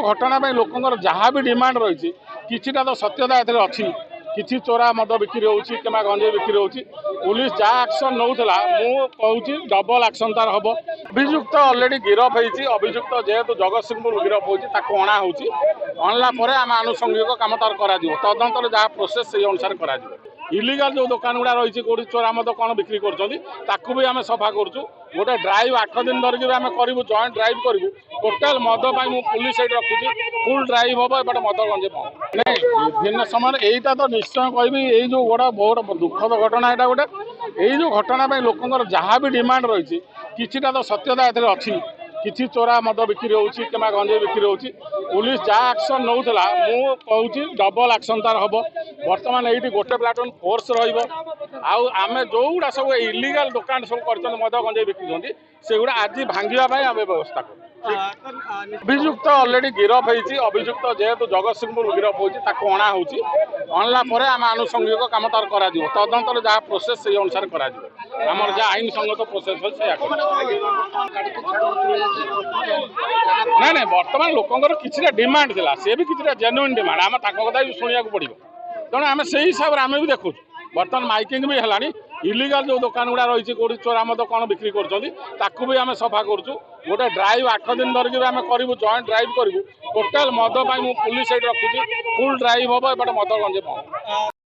घटना लोकंर जहाँ भी डिमांड रही किछिटा तो सत्यता एथे अच्छी किछि चोरा मद बिक्री होउछि किमा गंजे बिक्री होउछि पुलिस जहाँ एक्शन नौला मु कहूँ डबल एक्शन तार हम अभियुक्त ऑलरेडी गिरफ होती अभियुक्त जेहेतु जगत सिंहपुर गिरफ होती अणा होची अणला परे आम आनुषंगिक काम तार करा तदंतर जहाँ प्रोसेस से अनुसार करा इलिगाल जो दुकान गुड़ा रही कौटी चोरा मद कौन बिक्री कर आम सफा करुँ गोटे ड्राइव 8 दिन धरिक आम करूँ जॉइंट ड्राइव करूँ टोटाल मद पुलिस ये रखुची फुल ड्राइव हम एपटे मद गंजे नहीं विभिन्न समय यहीटा तो निश्चय कहबी यही जो गोटा बहुत दुखद घटना यहाँ गोटे यही जो घटना लोकंर जहाँ भी डिमांड रही किछिटा तो सत्यता एथे अच्छी किछि चोरा मद बिक्री होउछि किमा गंजे बिक्री होउछि पुलिस जहाँ एक्शन नौला मु कहूँ डबल एक्शन तार हम बर्तमान ये गोटे प्लाटून फोर्स रही आम जो गुड़ा सब इलिगाल दुकान सब कर मद गंजे बिकुंट से गुड़ा आज भांगापी आम व्यवस्था कर अभियुक्त ऑलरेडी गिरफ होती अभियुक्त जेहेतु जगत सिंहपुर गिरफ होती अणा होची अणला परे आम आनुषंगिक काम तार करा तदंतर जहाँ प्रोसेस से अनुसार करा आमर जहाँ आईन संगत प्रोसेस ना ना बर्तमान लोकंर किसी डिमांड थिला से भी किसी जेन्युइन डिमांड आम कथा भी शुणा पड़ो तेणु आम से हिसाब से आम भी देखु बर्तमान माइकिंग भी है इलिगाल जो दुकान गुड़ा रही कौटी चोरा मद कौन बिक्री कर आम सफा करुँ गोटे ड्राइव 8 दिन धरिक आम करूँ जॉइंट ड्राइव करूँ टोटाल मद पुलिस ये रखुची फुल ड्राइव हम एपटे मद गंजे